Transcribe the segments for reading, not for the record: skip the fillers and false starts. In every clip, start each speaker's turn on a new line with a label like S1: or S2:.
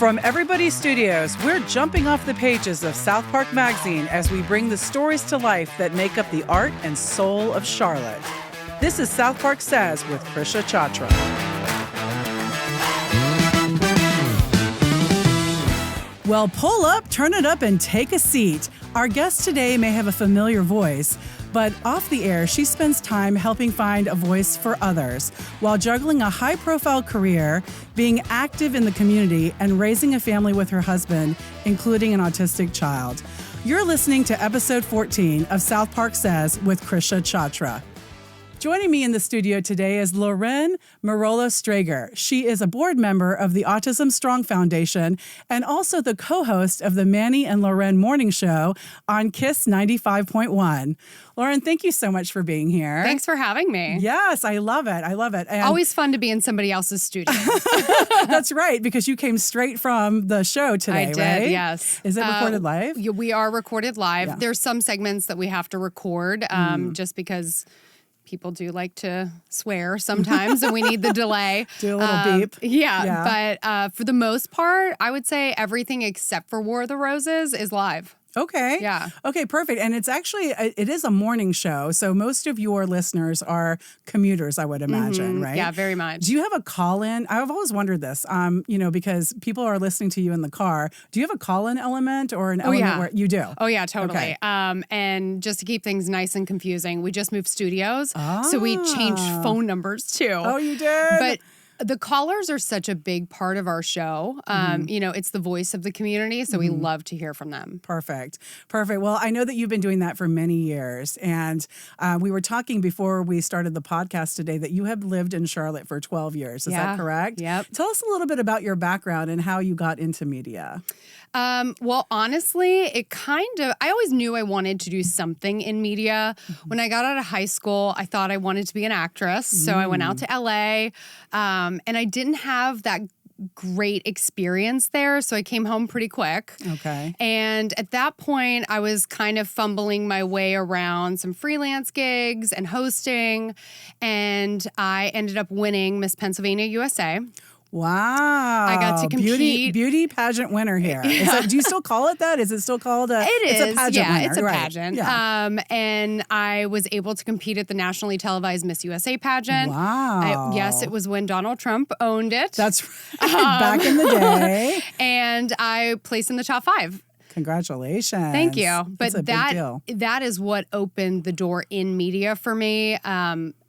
S1: From Everybody Studios, we're jumping off the pages of SouthPark Magazine as we bring the stories to life that make up the art and soul of Charlotte. This is SouthPark Says with Krisha Chachra. Well, pull up, turn it up, and take a seat. Our guest today may have a familiar voice, but off the air, she spends time helping find a voice for others while juggling a high-profile career, being active in the community, and raising a family with her husband, including an autistic child. You're listening to episode 14 of SouthPark Says with Krisha Chachra. Joining me in the studio today is LauRen Merola Strager. She is a board member of the Autism Strong Foundation and also the co-host of the Maney and LauRen morning show on KISS 95.1. LauRen, thank you so much for being here.
S2: Thanks for having me.
S1: Yes, I love it. I love it. And
S2: always fun to be in somebody else's studio.
S1: That's right, because you came straight from the show today,
S2: I did,
S1: right?
S2: yes.
S1: Is it recorded live?
S2: We are recorded live.
S1: Yeah.
S2: There's some segments that we have to record just because people do like to swear sometimes and we need the delay.
S1: Do a little beep.
S2: Yeah. But for the most part, I would say everything except for War of the Roses is live.
S1: Okay.
S2: Yeah.
S1: Okay, perfect. And it's actually, it is a morning show, so most of your listeners are commuters, I would imagine, right?
S2: Yeah, very much.
S1: Do you have a call-in? I've always wondered this, because people are listening to you in the car. Do you have a call-in element or an element where you do?
S2: Oh, yeah, totally.
S1: Okay.
S2: And just to keep things nice and confusing, we just moved studios, so we changed phone numbers too.
S1: Oh, you did?
S2: But the callers are such a big part of our show. It's the voice of the community, so we love to hear from them.
S1: Perfect. Well, I know that you've been doing that for many years. And we were talking before we started the podcast today that you have lived in Charlotte for 12 years. Is that correct?
S2: Yep.
S1: Tell us a little bit about your background and how you got into media.
S2: Well, honestly, I always knew I wanted to do something in media. When I got out of high school, I thought I wanted to be an actress. So I went out to LA, and I didn't have that great experience there. So I came home pretty quick.
S1: Okay.
S2: And at that point, I was kind of fumbling my way around some freelance gigs and hosting. And I ended up winning Miss Pennsylvania USA.
S1: Wow.
S2: I got to compete.
S1: Beauty pageant winner here. Yeah. Do you still call it that? Is it still called a It's a pageant winner.
S2: It's a
S1: right.
S2: pageant.
S1: Yeah.
S2: And I was able to compete at the nationally televised Miss USA pageant.
S1: Wow.
S2: Yes, it was when Donald Trump owned it.
S1: That's right. Back in the day.
S2: And I placed in the top 5.
S1: Congratulations.
S2: Thank you. But
S1: That's a big deal.
S2: That is what opened the door in media for me.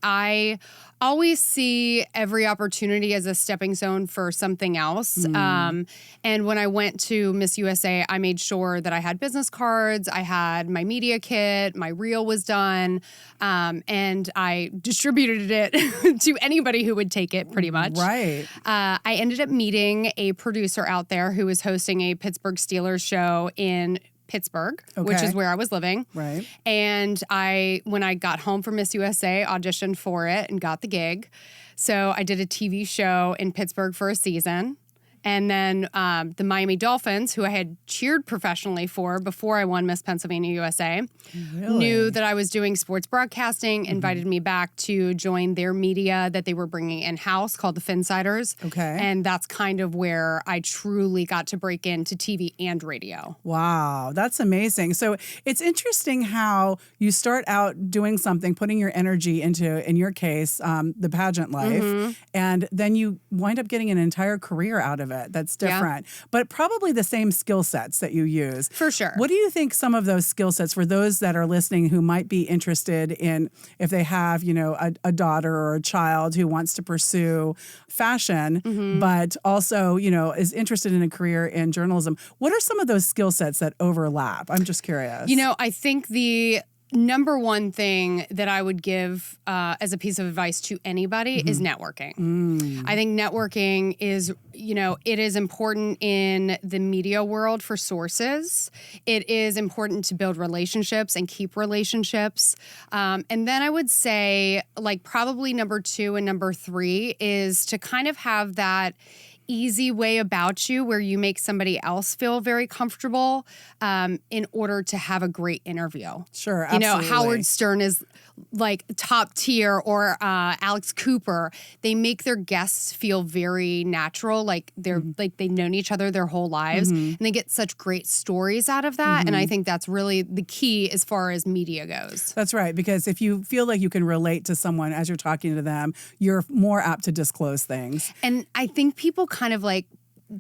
S2: I always see every opportunity as a stepping stone for something else. And when I went to Miss USA, I made sure that I had business cards, I had my media kit, my reel was done, and I distributed it to anybody who would take it pretty much.
S1: Right.
S2: I ended up meeting a producer out there who was hosting a Pittsburgh Steelers show in Pittsburgh, which is where I was living.
S1: Right.
S2: And when I got home from Miss USA, auditioned for it and got the gig. So I did a TV show in Pittsburgh for a season. And then the Miami Dolphins, who I had cheered professionally for before I won Miss Pennsylvania USA, knew that I was doing sports broadcasting, invited me back to join their media that they were bringing in-house called the Finsiders.
S1: Okay.
S2: And that's kind of where I truly got to break into TV and radio.
S1: Wow, that's amazing. So it's interesting how you start out doing something, putting your energy into, in your case, the pageant life, and then you wind up getting an entire career out of it. That's different, but probably the same skill sets that you use.
S2: For sure.
S1: What do you think some of those skill sets for those that are listening who might be interested in, if they have, a daughter or a child who wants to pursue fashion, but also, is interested in a career in journalism? What are some of those skill sets that overlap? I'm just curious.
S2: I think the number one thing that I would give as a piece of advice to anybody is networking. I think networking is, it is important in the media world for sources. It is important to build relationships and keep relationships. And then I would say, probably number 2 and number 3 is to kind of have that easy way about you where you make somebody else feel very comfortable in order to have a great interview.
S1: Sure, absolutely.
S2: Howard Stern is like top tier, or Alex Cooper. They make their guests feel very natural, like they're like they've known each other their whole lives, and they get such great stories out of that. And I think that's really the key as far as media goes.
S1: That's right, because if you feel like you can relate to someone as you're talking to them, you're more apt to disclose things.
S2: And I think people kind of like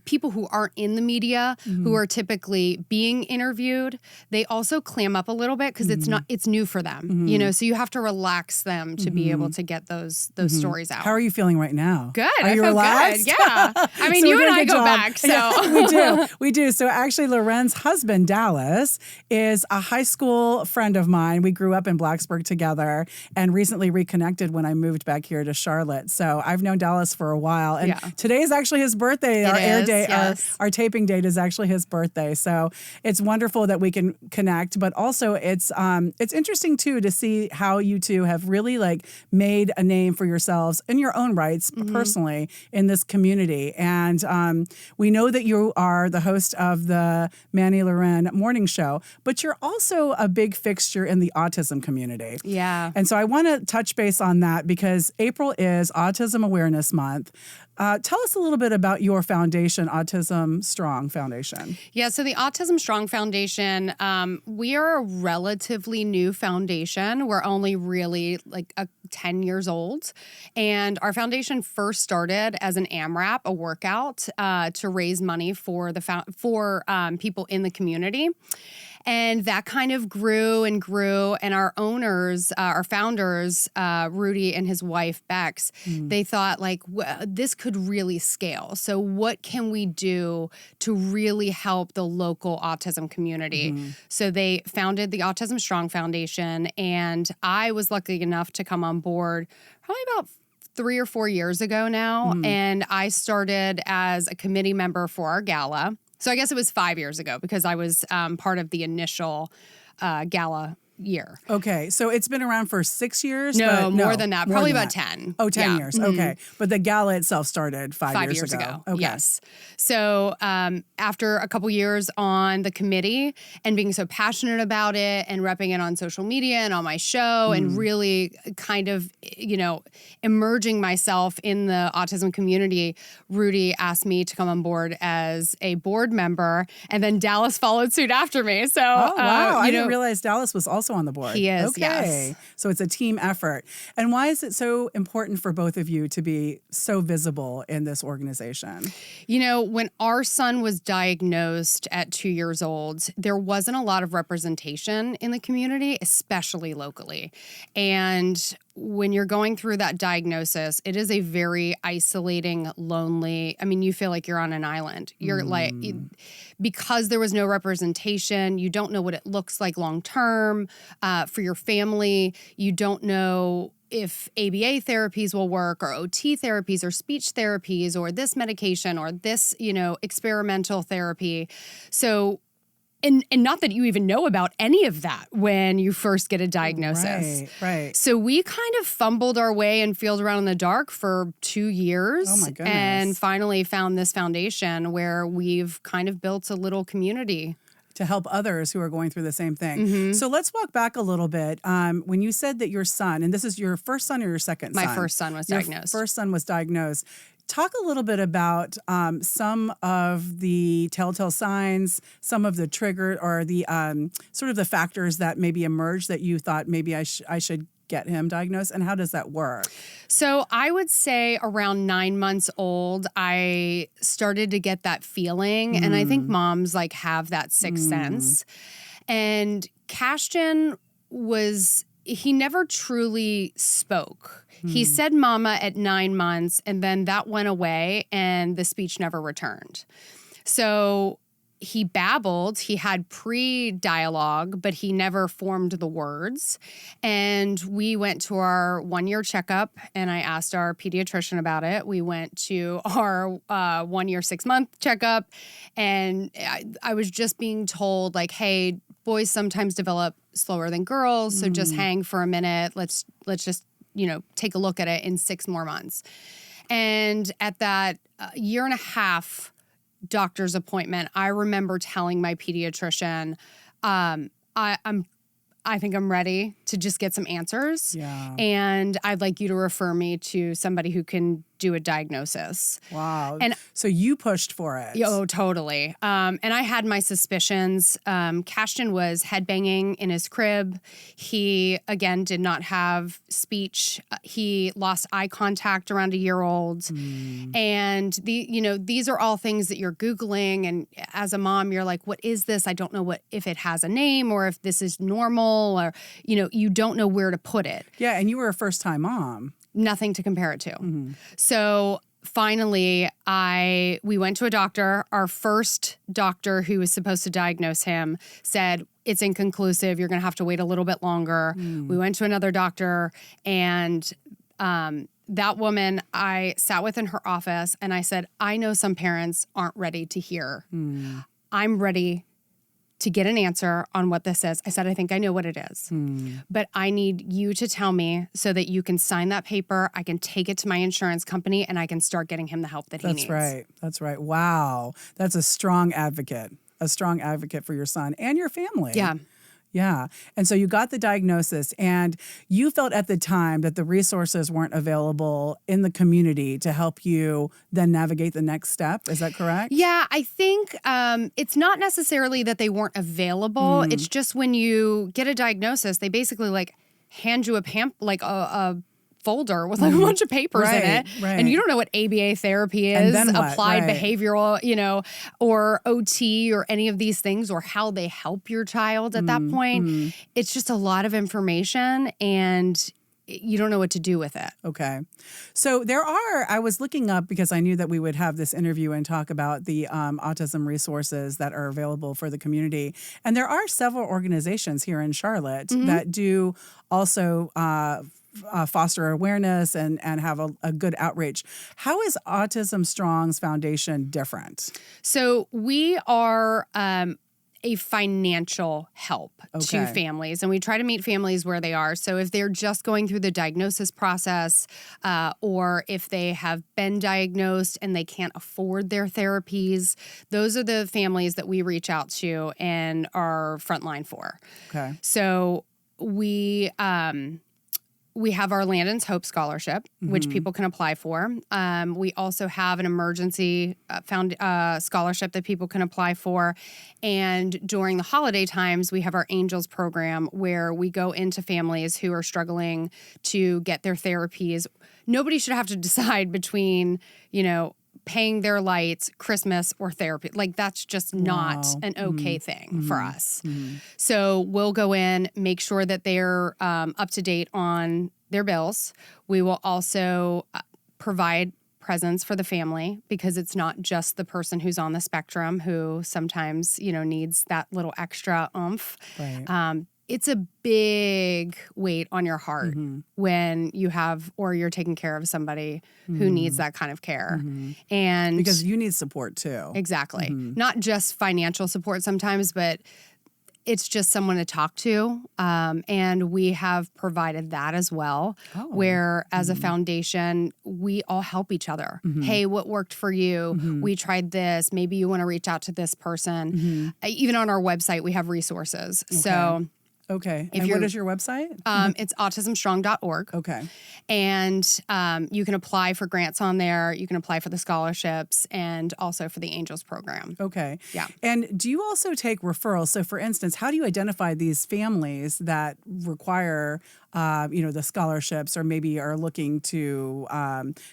S2: people who aren't in the media, who are typically being interviewed, they also clam up a little bit because it's new for them, so you have to relax them to be able to get those stories out.
S1: How are you feeling right now?
S2: Good.
S1: Are you relaxed?
S2: Good. Yeah. I mean,
S1: So
S2: you
S1: we're
S2: and
S1: doing
S2: I
S1: a good
S2: go
S1: job.
S2: back, so.
S1: Yeah, we do. So actually, LauRen's husband, Dallas, is a high school friend of mine. We grew up in Blacksburg together and recently reconnected when I moved back here to Charlotte. So I've known Dallas for a while. And today is actually his birthday. Our air day, our taping date is actually his birthday. So it's wonderful that we can connect. But also it's interesting too to see how you two have really like made a name for yourselves in your own rights personally in this community. And we know that you are the host of the Maney and LauRen morning show, but you're also a big fixture in the autism community.
S2: Yeah.
S1: And so I want to touch base on that because April is Autism Awareness Month. Tell us a little bit about your foundation, Autism Strong Foundation.
S2: Yeah, so the Autism Strong Foundation, we are a relatively new foundation. We're only really like 10 years old. And our foundation first started as an AMRAP, a workout to raise money for people in the community. And that kind of grew and grew. And our owners, our founders, Rudy and his wife, Bex, they thought like, this could really scale. So what can we do to really help the local autism community? So they founded the Autism Strong Foundation. And I was lucky enough to come on board probably about 3 or 4 years ago now. And I started as a committee member for our gala. So I guess it was 5 years ago because I was part of the initial gala year.
S1: Okay. So it's been around for 6 years?
S2: No, more than that. Probably about 10.
S1: Oh, 10 years. Okay. But the gala itself started 5
S2: years ago.
S1: Okay.
S2: Yes. So after a couple years on the committee and being so passionate about it and repping it on social media and on my show and really kind of, emerging myself in the autism community, Rudy asked me to come on board as a board member, and then Dallas followed suit after me. So,
S1: wow. I didn't realize Dallas was also on the board.
S2: He is,
S1: okay.
S2: Yes.
S1: So it's a team effort. And why is it so important for both of you to be so visible in this organization?
S2: When our son was diagnosed at 2 years old, there wasn't a lot of representation in the community, especially locally. And when you're going through that diagnosis, it is a very isolating, lonely, you feel like you're on an island. You're like, because there was no representation, you don't know what it looks like long term for your family. You don't know if ABA therapies will work or OT therapies or speech therapies or this medication or this, experimental therapy. So, and not that you even know about any of that when you first get a diagnosis.
S1: Right.
S2: So we kind of fumbled our way and feeled around in the dark for 2 years.
S1: Oh my goodness.
S2: And finally found this foundation where we've kind of built a little community
S1: to help others who are going through the same thing. So let's walk back a little bit. When you said that your son, and this is your first son or your second son?
S2: My first son was diagnosed.
S1: Your first son was diagnosed. Talk a little bit about some of the telltale signs, some of the trigger or the sort of the factors that maybe emerged that you thought maybe I should get him diagnosed, and how does that work?
S2: So I would say around 9 months old, I started to get that feeling. And I think moms have that sixth sense. And Cashton he never truly spoke. He said mama at 9 months, and then that went away and the speech never returned. So he babbled, he had pre-dialogue, but he never formed the words. And we went to our 1-year checkup, and I asked our pediatrician about it. We went to our 1-year, 6-month checkup, and I was just being told, hey, boys sometimes develop slower than girls, so just hang for a minute. Let's just take a look at it in 6 more months. And at that year and a half doctor's appointment, I remember telling my pediatrician, I think I'm ready to just get some answers.
S1: Yeah.
S2: And I'd like you to refer me to somebody who can do a diagnosis.
S1: Wow.
S2: And
S1: so you pushed for it.
S2: oh, totally. And I had my suspicions. Cashton was headbanging in his crib. He, again, did not have speech. He lost eye contact around a year old. And these are all things that you're Googling. And as a mom, you're like, what is this? I don't know if it has a name or if this is normal or, you don't know where to put it.
S1: Yeah. And you were a first-time mom.
S2: Nothing to compare it to. So finally, we went to a doctor. Our first doctor who was supposed to diagnose him said, it's inconclusive. You're going to have to wait a little bit longer. We went to another doctor, and that woman I sat with in her office, and I said, I know some parents aren't ready to hear. I'm ready to get an answer on what this is. I said, I think I know what it is, but I need you to tell me so that you can sign that paper. I can take it to my insurance company and I can start getting him the help that he needs.
S1: That's right. Wow. That's a strong advocate for your son and your family.
S2: Yeah.
S1: Yeah. And so you got the diagnosis, and you felt at the time that the resources weren't available in the community to help you then navigate the next step. Is that correct?
S2: Yeah, I think it's not necessarily that they weren't available. It's just when you get a diagnosis, they basically hand you a folder with a bunch of papers in it.
S1: Right.
S2: And you don't know what ABA therapy is, applied behavioral, or OT or any of these things, or how they help your child at that point. It's just a lot of information, and you don't know what to do with it.
S1: Okay. So I was looking up because I knew that we would have this interview and talk about the autism resources that are available for the community. And there are several organizations here in Charlotte that do also foster awareness and have a good outreach. How is Autism Strong's foundation different?
S2: So we are a financial help to families, and we try to meet families where they are. So if they're just going through the diagnosis process, or if they have been diagnosed and they can't afford their therapies, those are the families that we reach out to and are frontline for.
S1: Okay.
S2: So we have our Landon's Hope Scholarship, which people can apply for. We also have an emergency scholarship that people can apply for. And during the holiday times, we have our Angels program where we go into families who are struggling to get their therapies. Nobody should have to decide between, paying their lights, Christmas, or therapy. That's just not an okay thing for us. So we'll go in, make sure that they're up to date on their bills. We will also provide presents for the family, because it's not just the person who's on the spectrum who sometimes, needs that little extra oomph.
S1: Right.
S2: It's a big weight on your heart when you have, or you're taking care of somebody who needs that kind of care. And
S1: because you need support too.
S2: Exactly. Not just financial support sometimes, but it's just someone to talk to. And we have provided that as well, where as a foundation, we all help each other. Hey, what worked for you? We tried this. Maybe you want to reach out to this person. Even on our website, we have resources.
S1: Okay.
S2: So
S1: Okay. And what is your website?
S2: It's autismstrong.org.
S1: Okay.
S2: And you can apply for grants on there. You can apply for the scholarships and also for the Angels program.
S1: Okay.
S2: Yeah.
S1: And do you also take referrals? So, for instance, how do you identify these families that require the scholarships, or maybe are looking to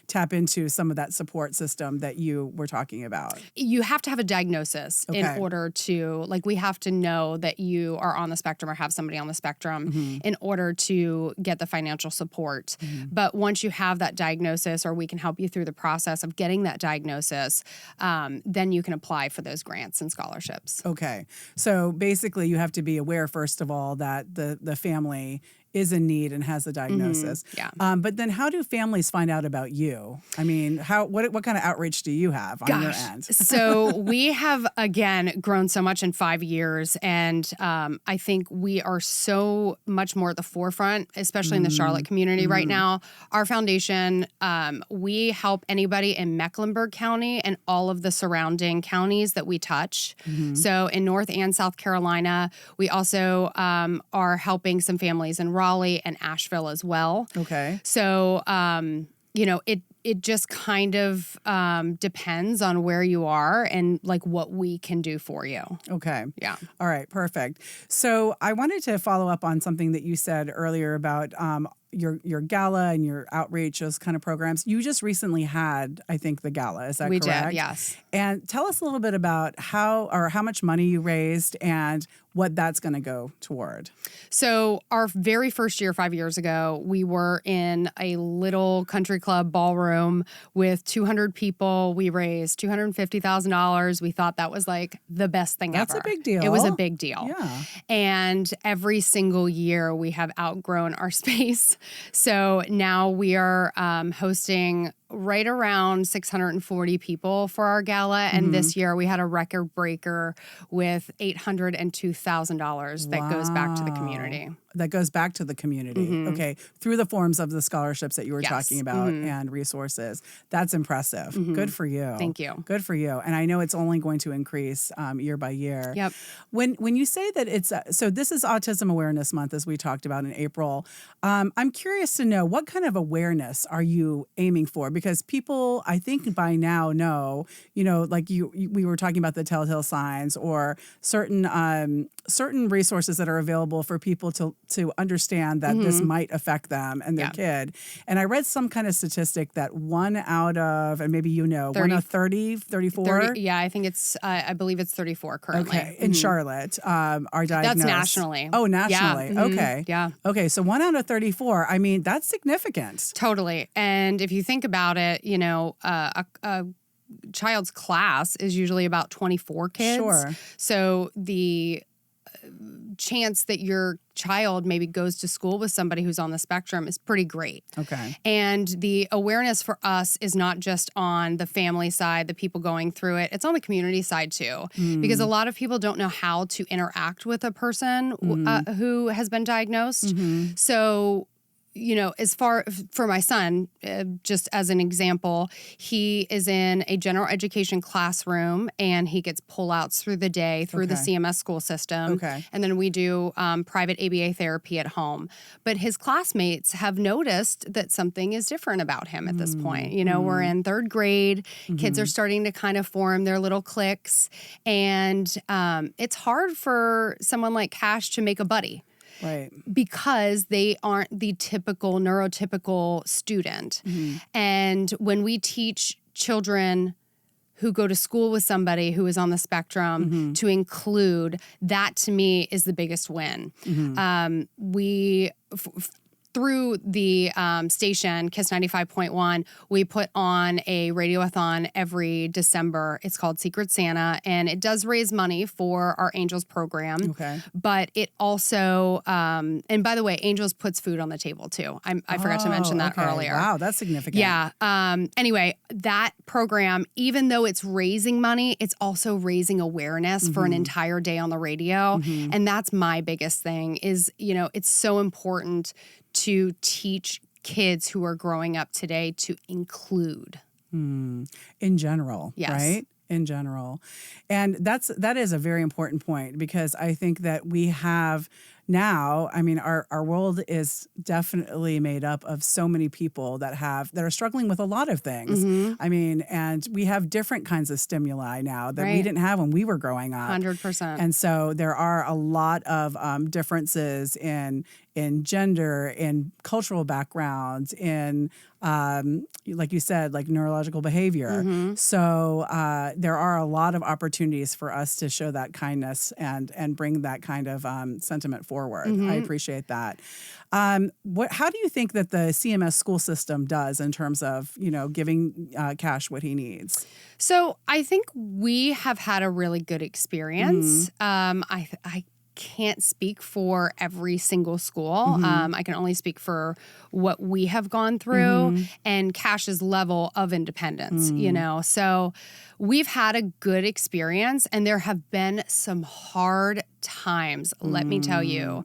S1: tap into some of that support system that you were talking about?
S2: You have to have a diagnosis in order to, we have to know that you are on the spectrum or have somebody on the spectrum in order to get the financial support. But once you have that diagnosis, or we can help you through the process of getting that diagnosis, then you can apply for those grants and scholarships.
S1: Okay. So basically you have to be aware, first of all, that the family is in need and has a diagnosis. But then how do families find out about you? I mean, what kind of outreach do you have on your end?
S2: So we have, again, grown so much in 5 years. And I think we are so much more at the forefront, especially in the Charlotte community right now. Our foundation, we help anybody in Mecklenburg County and all of the surrounding counties that we touch. So in North and South Carolina, we also are helping some families in Raleigh and Asheville as well.
S1: Okay.
S2: So, it just kind of depends on where you are and like what we can do for you.
S1: Okay.
S2: Yeah.
S1: All right. Perfect. So I wanted to follow up on something that you said earlier about your gala and your outreach, those kind of programs. You just recently had, I think, the gala. Is that correct?
S2: We did, yes.
S1: And tell us a little bit about how much money you raised and what that's going to go toward.
S2: So our very first year, 5 years ago, we were in a little country club ballroom with 200 people. We raised $250,000. We thought that was like the best thing ever.
S1: That's a big deal.
S2: It was a big deal.
S1: Yeah.
S2: And every single year we have outgrown our space. So now we are hosting right around 640 people for our gala. And this year we had a record breaker with $802,000 that goes back to the community.
S1: That goes back to the community. Okay. Through the forms of the scholarships that you were talking about and resources. That's impressive. Good for you.
S2: Thank you.
S1: Good for you. And I know it's only going to increase year by year.
S2: Yep.
S1: When you say that it's, so this is Autism Awareness Month, as we talked about in April. I'm curious to know, what kind of awareness are you aiming for? Because people, I think by now know, like we were talking about the telltale signs or certain resources that are available for people to understand that this might affect them and their kid. And I read some kind of statistic that 1 out of, and maybe 1 out of 30, 34?
S2: 30, yeah, I think I believe it's 34 currently.
S1: Okay, in Charlotte are diagnosed.
S2: That's nationally.
S1: Oh, nationally.
S2: Yeah.
S1: Okay.
S2: Yeah.
S1: Okay, so 1 out of 34, I mean, that's significant.
S2: Totally. And if you think about it, a child's class is usually about 24 kids.
S1: Sure.
S2: So the chance that your child maybe goes to school with somebody who's on the spectrum is pretty great.
S1: Okay.
S2: And the awareness for us is not just on the family side, the people going through it, it's on the community side too. Because a lot of people don't know how to interact with a person who has been diagnosed. So, as far for my son, just as an example, he is in a general education classroom and he gets pullouts through the day through the CMS school system.
S1: Okay.
S2: And then we do private ABA therapy at home. But his classmates have noticed that something is different about him at this point. We're in 3rd grade. Kids are starting to kind of form their little cliques. And it's hard for someone like Cash to make a buddy.
S1: Right.
S2: Because they aren't the typical neurotypical student. And when we teach children who go to school with somebody who is on the spectrum to include, that to me is the biggest win. Through the station, KISS 95.1, we put on a radioathon every December. It's called Secret Santa, and it does raise money for our Angels program. Okay. But it also, and by the way, Angels puts food on the table too. I forgot to mention that earlier.
S1: Wow, that's significant.
S2: Yeah. Anyway, that program, even though it's raising money, it's also raising awareness for an entire day on the radio. And that's my biggest thing is, it's so important to teach kids who are growing up today to include. In
S1: general, right? In general. And that is a very important point because I think that we have now, I mean, our world is definitely made up of so many people that are struggling with a lot of things. I mean, and we have different kinds of stimuli now that we didn't have when we were growing up.
S2: 100%.
S1: And so there are a lot of differences in gender, in cultural backgrounds, in like you said, like neurological behavior. So there are a lot of opportunities for us to show that kindness and bring that kind of sentiment forward. I appreciate that. How do you think that the CMS school system does in terms of, giving Cash what he needs?
S2: So I think we have had a really good experience. I can't speak for every single school. I can only speak for what we have gone through and Cash's level of independence, you know. So we've had a good experience, and there have been some hard times, let me tell you,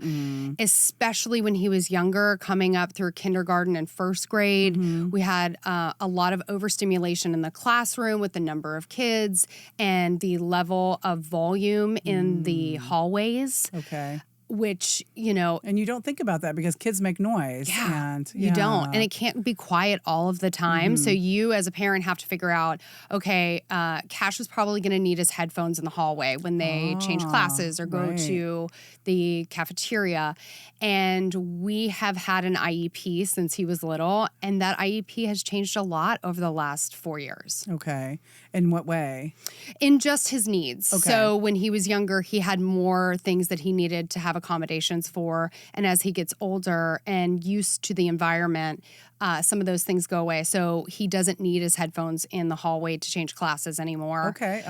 S2: especially when he was younger, coming up through kindergarten and first grade. We had a lot of overstimulation in the classroom with the number of kids and the level of volume in the hallways.
S1: Okay.
S2: Which, you know.
S1: And you don't think about that because kids make noise.
S2: Yeah,
S1: And
S2: you don't. And it can't be quiet all of the time. So you as a parent have to figure out, okay, Cash was probably going to need his headphones in the hallway when they change classes or go to the cafeteria. And we have had an IEP since he was little. And that IEP has changed a lot over the last 4 years.
S1: Okay. In what way?
S2: In just his needs.
S1: Okay.
S2: So when he was younger, he had more things that he needed to have accommodations for. And as he gets older and used to the environment, some of those things go away. So he doesn't need his headphones in the hallway to change classes anymore.
S1: Okay.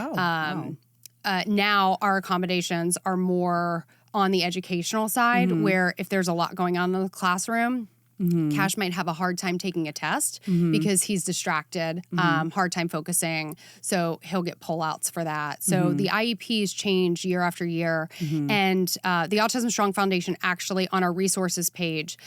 S2: Now our accommodations are more on the educational side, where if there's a lot going on in the classroom, Cash might have a hard time taking a test because he's distracted, hard time focusing. So he'll get pullouts for that. So the IEPs change year after year. And the Autism Strong Foundation actually on our resources page,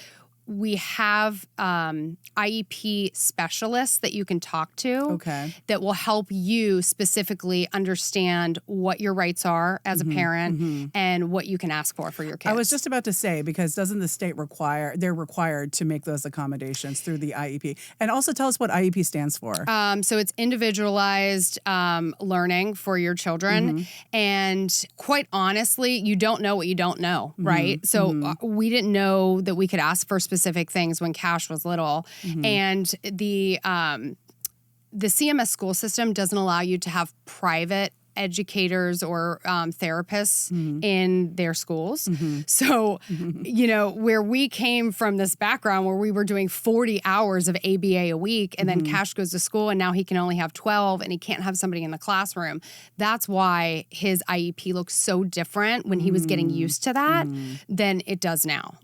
S2: we have IEP specialists that you can talk to that will help you specifically understand what your rights are as a parent and what you can ask for your kids.
S1: I was just about to say, because doesn't the state they're required to make those accommodations through the IEP? And also tell us what IEP stands for.
S2: So it's individualized learning for your children. And quite honestly, you don't know what you don't know, right? So we didn't know that we could ask for specific things when Cash was little. And the CMS school system doesn't allow you to have private educators or therapists in their schools. So, you know, where we came from this background where we were doing 40 hours of ABA a week and then Cash goes to school and now he can only have 12 and he can't have somebody in the classroom. That's why his IEP looks so different when he was getting used to that than it does now.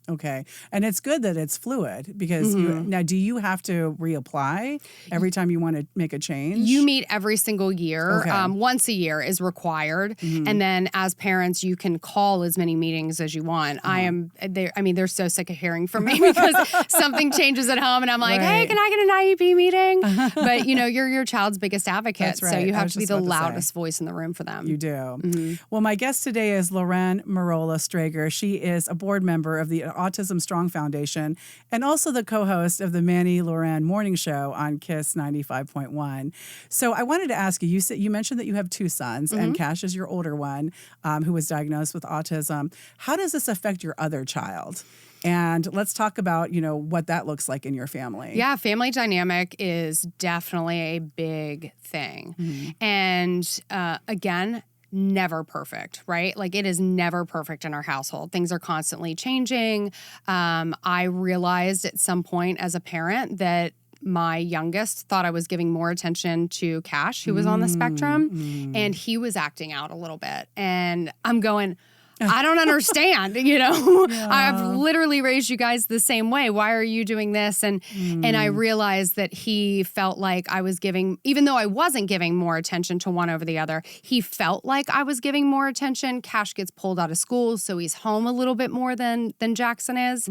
S1: Okay. And it's good that it's fluid because now do you have to reapply every time you want to make a change?
S2: You meet every single year. Once a year is required. And then as parents, you can call as many meetings as you want. They're so sick of hearing from me because something changes at home and I'm like, hey, can I get an IEP meeting? But you know, you're your child's biggest advocate.
S1: That's right.
S2: So you have to be the loudest voice in the room for them.
S1: You do. Well, my guest today is LauRen Merola Strager. She is a board member of the Autism Strong Foundation and also the co-host of the Maney and LauRen morning show on KISS 95.1. So I wanted to ask you, you mentioned that you have 2 sons and Cash is your older one who was diagnosed with autism. How does this affect your other child? And let's talk about, you know, what that looks like in your family.
S2: Yeah, family dynamic is definitely a big thing. And again, never perfect, right? Like it is never perfect in our household. Things are constantly changing. I realized at some point as a parent that my youngest thought I was giving more attention to Cash, who was on the spectrum, and he was acting out a little bit. And I'm going, I don't understand, you know. Yeah. I've literally raised you guys the same way. Why are you doing this? And I realized that he felt like I was giving, even though I wasn't giving more attention to one over the other, he felt like I was giving more attention. Cash gets pulled out of school, so he's home a little bit more than Jackson is.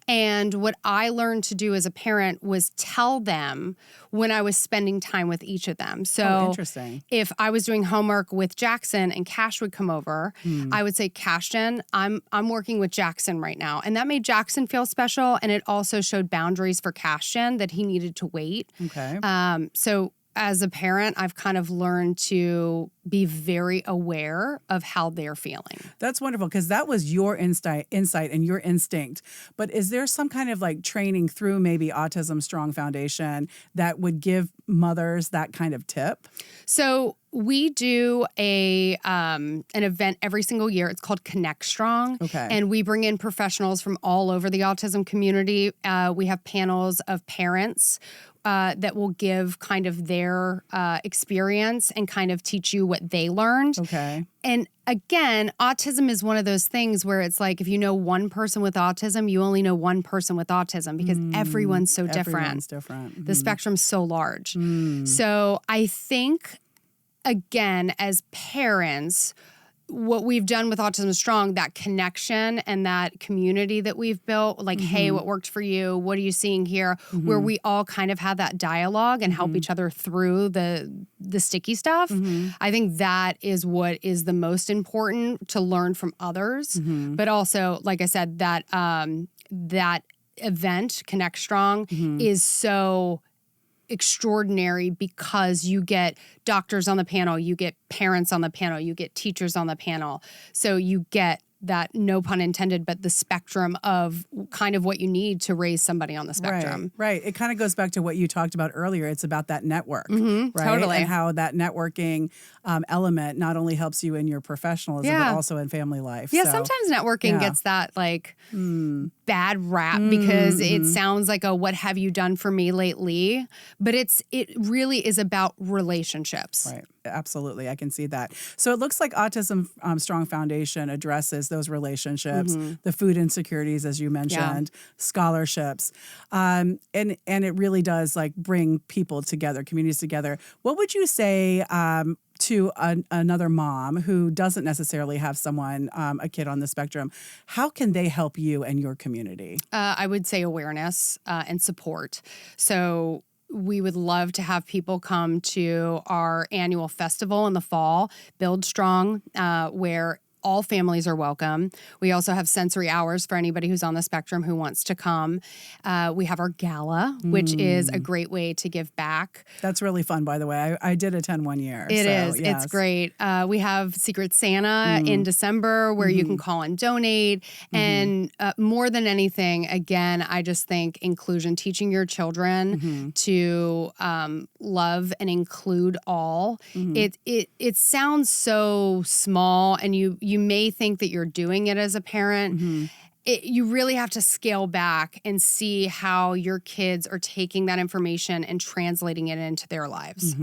S2: And what I learned to do as a parent was tell them when I was spending time with each of them. So
S1: interesting.
S2: If I was doing homework with Jackson and Cash would come over, I would say, Cashton, I'm working with Jackson right now. And that made Jackson feel special. And it also showed boundaries for Cashton that he needed to wait.
S1: Okay.
S2: So as a parent, I've kind of learned to be very aware of how they're feeling.
S1: That's wonderful because that was your insight and your instinct. But is there some kind of like training through maybe Autism Strong Foundation that would give mothers that kind of tip?
S2: So we do an event every single year. It's called Connect Strong.
S1: Okay.
S2: And we bring in professionals from all over the autism community. We have panels of parents that will give kind of their experience and kind of teach you what they learned.
S1: Okay.
S2: And again, autism is one of those things where it's like if you know one person with autism, you only know one person with autism because everyone's so different.
S1: Everyone's different.
S2: The spectrum's so large. So I think, again, as parents, what we've done with Autism Strong, that connection and that community that we've built, like, hey, what worked for you? What are you seeing here? Where we all kind of have that dialogue and help each other through the sticky stuff. I think that is what is the most important to learn from others. But also, like I said, that that event, Connect Strong, is so extraordinary because you get doctors on the panel, you get parents on the panel, you get teachers on the panel. So you get that, no pun intended, but the spectrum of kind of what you need to raise somebody on the spectrum.
S1: Right. It kind of goes back to what you talked about earlier. It's about that network, right?
S2: Totally.
S1: And how that networking element not only helps you in your professionalism, but also in family life.
S2: Yeah,
S1: So,
S2: sometimes networking gets that like bad rap because it sounds like a what have you done for me lately? But it really is about relationships.
S1: Right. Absolutely. I can see that. So it looks like Autism Strong Foundation addresses those relationships, the food insecurities, as you mentioned, scholarships. And it really does like bring people together, communities together. What would you say to another mom who doesn't necessarily have someone, a kid on the spectrum? How can they help you and your community?
S2: I would say awareness and support. So we would love to have people come to our annual festival in the fall, Build Strong, where all families are welcome. We also have sensory hours for anybody who's on the spectrum who wants to come. We have our gala, which is a great way to give back.
S1: That's really fun, by the way. I did attend one year.
S2: It is.
S1: Yes.
S2: It's great. We have Secret Santa in December where you can call and donate. And more than anything, again, I just think inclusion, teaching your children to love and include all. It sounds so small, and you may think that you're doing it as a parent. You really have to scale back and see how your kids are taking that information and translating it into their lives.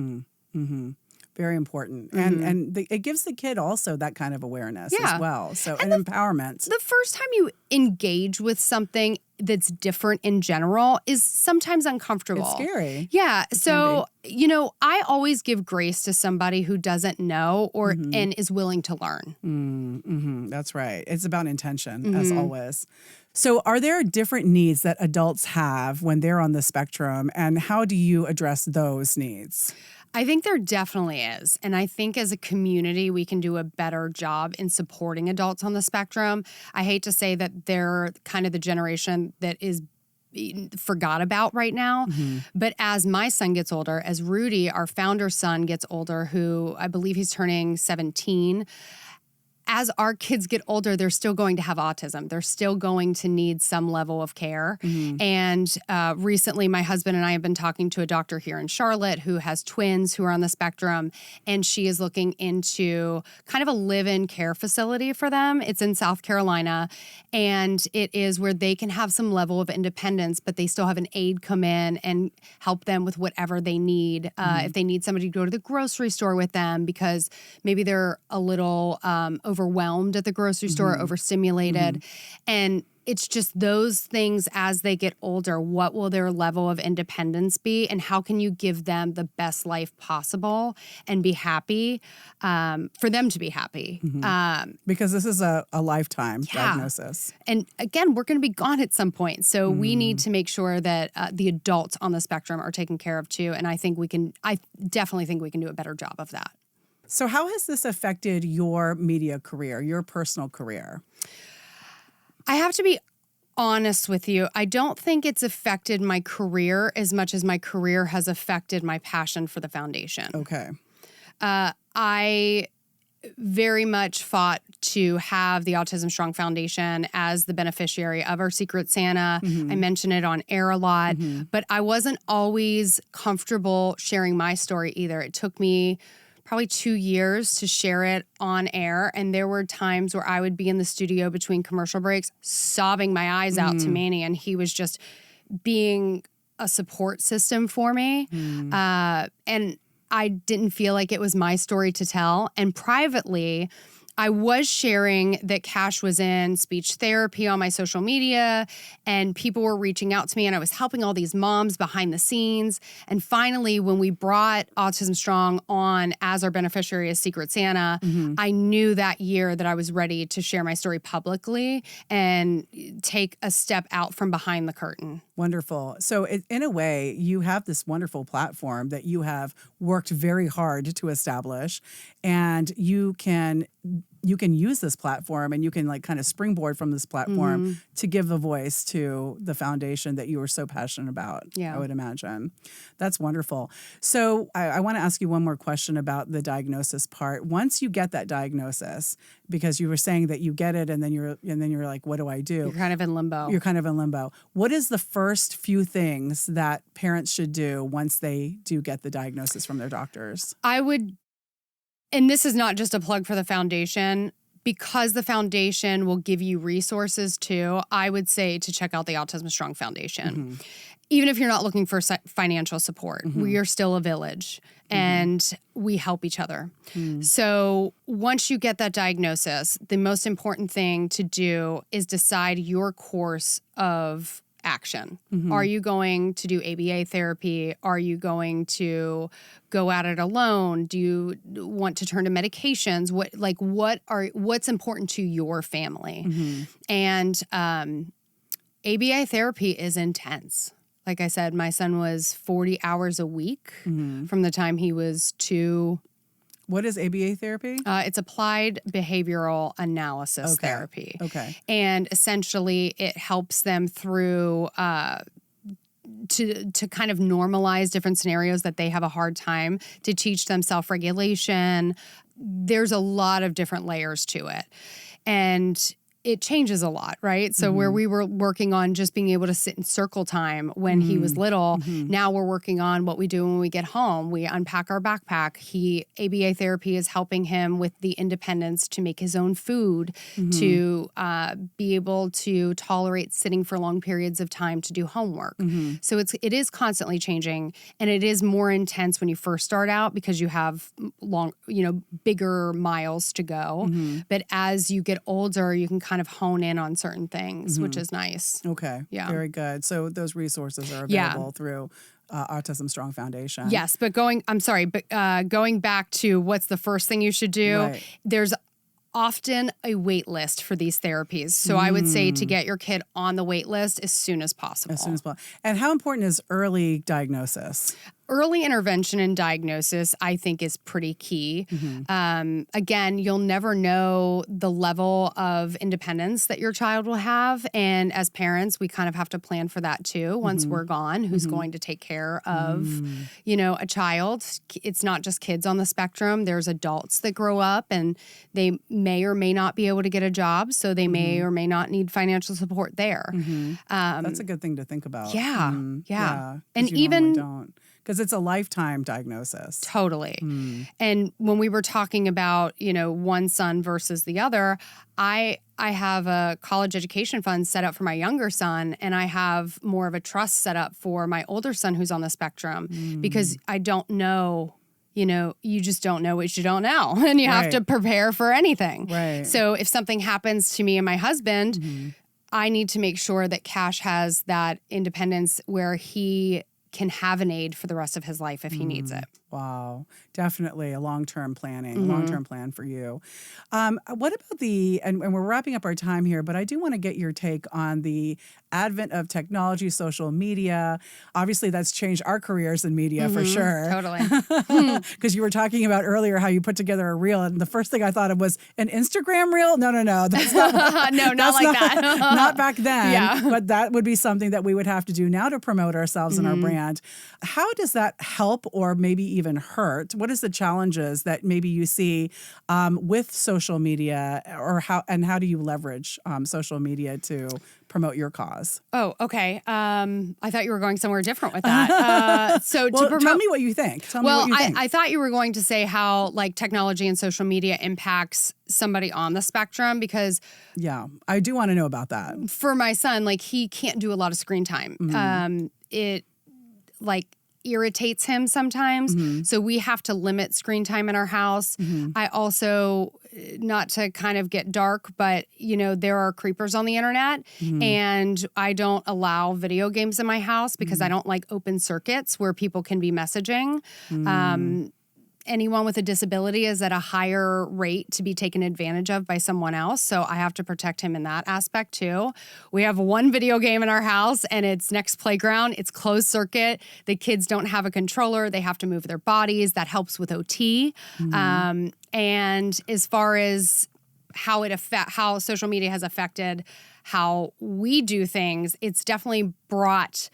S1: Very important. And it gives the kid also that kind of awareness as well. So and empowerment. The
S2: first time you engage with something that's different in general is sometimes uncomfortable.
S1: It's scary.
S2: Yeah. So, I always give grace to somebody who doesn't know and is willing to learn.
S1: That's right. It's about intention, as always. So are there different needs that adults have when they're on the spectrum, and how do you address those needs?
S2: I think there definitely is. And I think as a community, we can do a better job in supporting adults on the spectrum. I hate to say that they're kind of the generation that is forgot about right now. But as my son gets older, as Rudy, our founder's son, gets older, who I believe he's turning 17, as our kids get older, they're still going to have autism. They're still going to need some level of care. And recently, my husband and I have been talking to a doctor here in Charlotte who has twins who are on the spectrum, and she is looking into kind of a live-in care facility for them. It's in South Carolina, and it is where they can have some level of independence, but they still have an aide come in and help them with whatever they need. If they need somebody to go to the grocery store with them because maybe they're a little overwhelmed at the grocery store, overstimulated. And it's just those things as they get older. What will their level of independence be? And how can you give them the best life possible and be happy for them to be happy?
S1: Because this is a lifetime diagnosis.
S2: And again, we're going to be gone at some point. So we need to make sure that the adults on the spectrum are taken care of too. And I definitely think we can do a better job of that.
S1: So how has this affected your media career, your personal career?
S2: I have to be honest with you. I don't think it's affected my career as much as my career has affected my passion for the foundation.
S1: Okay.
S2: I very much fought to have the Autism Strong Foundation as the beneficiary of our Secret Santa. I mention it on air a lot, but I wasn't always comfortable sharing my story either. It took me probably 2 years to share it on air. And there were times where I would be in the studio between commercial breaks, sobbing my eyes out to Maney, and he was just being a support system for me. And I didn't feel like it was my story to tell. And privately, I was sharing that Cash was in speech therapy on my social media, and people were reaching out to me, and I was helping all these moms behind the scenes. And finally, when we brought Autism Strong on as our beneficiary as Secret Santa, I knew that year that I was ready to share my story publicly and take a step out from behind the curtain.
S1: Wonderful. So in a way, you have this wonderful platform that you have worked very hard to establish, and you can use this platform, and you can like kind of springboard from this platform to give a voice to the foundation that you were so passionate about. I would imagine. That's wonderful. So I want to ask you one more question about the diagnosis part. Once you get that diagnosis, because you were saying that you get it and then you're like, what do I do?
S2: You're kind of in limbo.
S1: You're kind of in limbo. What is the first few things that parents should do once they do get the diagnosis from their doctors?
S2: And this is not just a plug for the foundation, because the foundation will give you resources too. I would say to check out the Autism Strong Foundation. Even if you're not looking for financial support, we are still a village and we help each other. So once you get that diagnosis, the most important thing to do is decide your course of action. Are you going to do ABA therapy? Are you going to go at it alone? Do you want to turn to medications? What's important to your family? And ABA therapy is intense. Like I said, my son was 40 hours a week from the time he was 2.
S1: What is ABA therapy?
S2: It's applied behavioral analysis therapy. And essentially it helps them through to kind of normalize different scenarios that they have a hard time, to teach them self-regulation. There's a lot of different layers to it. And it changes a lot, right? So where we were working on just being able to sit in circle time when he was little, now we're working on what we do when we get home. We unpack our backpack. ABA therapy is helping him with the independence to make his own food, to be able to tolerate sitting for long periods of time to do homework. So it is constantly changing, and it is more intense when you first start out because you have bigger miles to go. But as you get older, you can kind of hone in on certain things, which is nice.
S1: Okay. Yeah. Very good. So those resources are available through Autism Strong Foundation.
S2: Yes. But going back to what's the first thing you should do, there's often a wait list for these therapies. So I would say to get your kid on the wait list as soon as possible.
S1: As soon as possible. And how important is early diagnosis?
S2: Early intervention and diagnosis, I think, is pretty key. Again, you'll never know the level of independence that your child will have. And as parents, we kind of have to plan for that too. Once we're gone, who's going to take care of, a child? It's not just kids on the spectrum. There's adults that grow up and they may or may not be able to get a job. So they may or may not need financial support there.
S1: That's a good thing to think about.
S2: Yeah.
S1: And even don't. Because it's a lifetime diagnosis.
S2: Totally. And when we were talking about, one son versus the other, I have a college education fund set up for my younger son, and I have more of a trust set up for my older son who's on the spectrum, because I don't know. You just don't know what you don't know, and you have to prepare for anything.
S1: Right.
S2: So if something happens to me and my husband, I need to make sure that Cash has that independence where he can have an aid for the rest of his life if he needs it.
S1: Wow. Definitely a long-term planning, long-term plan for you. What about and we're wrapping up our time here, but I do want to get your take on the advent of technology, social media. Obviously, that's changed our careers in media for sure.
S2: Totally.
S1: Because you were talking about earlier how you put together a reel, and the first thing I thought of was an Instagram reel. No. That's not,
S2: no, not like that.
S1: Not back then, but that would be something that we would have to do now to promote ourselves and our brand. How does that help or maybe even hurt? What is the challenges that maybe you see with social media, or how do you leverage social media to promote your cause.
S2: Oh, okay. I thought you were going somewhere different with that. So
S1: Well,
S2: to promote,
S1: tell me what you think. Tell me what you think.
S2: I thought you were going to say how like technology and social media impacts somebody on the spectrum, because
S1: Yeah, I do want to know about that.
S2: for my son, like he can't do a lot of screen time. It like irritates him sometimes. So we have to limit screen time in our house. I also, not to kind of get dark, but you know, there are creepers on the internet and I don't allow video games in my house because I don't like open circuits where people can be messaging. Anyone with a disability is at a higher rate to be taken advantage of by someone else. So I have to protect him in that aspect too. We have one video game in our house and it's Next Playground. It's closed circuit. The kids don't have a controller. They have to move their bodies. That helps with OT. And as far as how social media has affected how we do things, it's definitely brought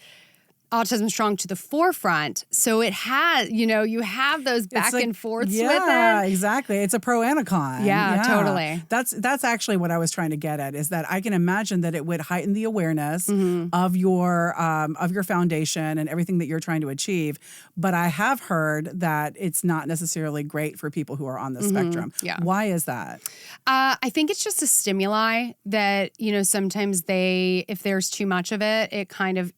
S2: Autism Strong to the forefront. So it has, you know, you have those back and forths with it.
S1: Yeah, exactly. It's a pro and a con.
S2: Yeah, totally.
S1: That's actually what I was trying to get at, is that I can imagine that it would heighten the awareness of your foundation and everything that you're trying to achieve. But I have heard that it's not necessarily great for people who are on the spectrum.
S2: Yeah.
S1: Why is that?
S2: I think it's just a stimuli that, you know, sometimes if there's too much of it, it kind of,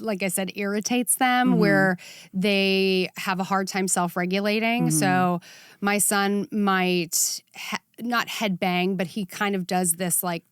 S2: like I said, irritates them where they have a hard time self-regulating. So my son might not headbang, but he kind of does this like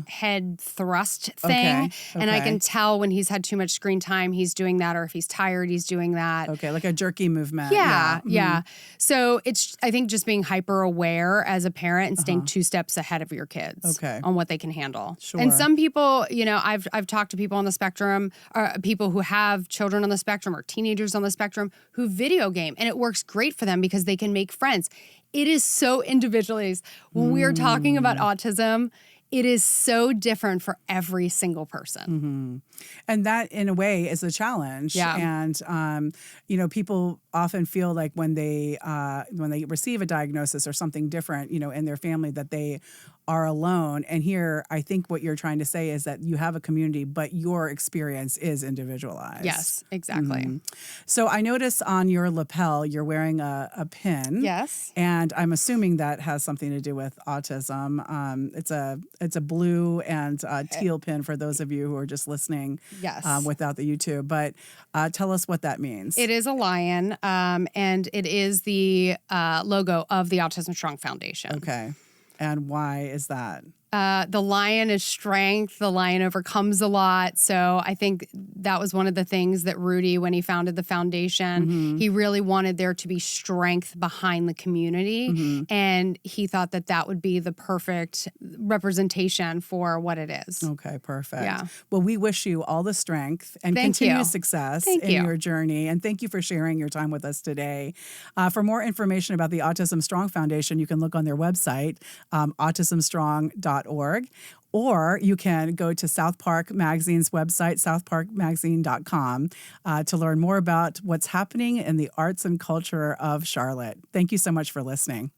S2: head thrust thing. And I can tell when he's had too much screen time, he's doing that, or if he's tired, he's doing that.
S1: Okay, like a jerky movement.
S2: Yeah. So it's, I think, just being hyper aware as a parent and staying 2 steps ahead of your kids on what they can handle.
S1: Sure.
S2: And some people, you know, I've talked to people on the spectrum, or people who have children on the spectrum or teenagers on the spectrum who video game, and it works great for them because they can make friends. It is so individualized. When we are talking about autism, it is so different for every single person.
S1: And that, in a way, is a challenge.
S2: Yeah.
S1: And, you know, people often feel like when they receive a diagnosis or something different, you know, in their family, that they are alone. And here, I think what you're trying to say is that you have a community, but your experience is individualized.
S2: Yes, exactly.
S1: So I notice on your lapel, you're wearing a pin.
S2: Yes.
S1: And I'm assuming that has something to do with autism. It's a blue and teal pin for those of you who are just listening without the YouTube. But tell us what that means.
S2: It is a lion, and it is the logo of the Autism Strong Foundation.
S1: Okay. And why is that?
S2: The lion is strength. The lion overcomes a lot. So I think that was one of the things that Rudy, when he founded the foundation, he really wanted there to be strength behind the community. And he thought that that would be the perfect representation for what it is.
S1: Okay, perfect.
S2: Yeah.
S1: Well, we wish you all the strength and continued success in your journey. And thank you for sharing your time with us today. For more information about the Autism Strong Foundation, you can look on their website, autismstrong.org. Or you can go to SouthPark Magazine's website, southparkmagazine.com, to learn more about what's happening in the arts and culture of Charlotte. Thank you so much for listening.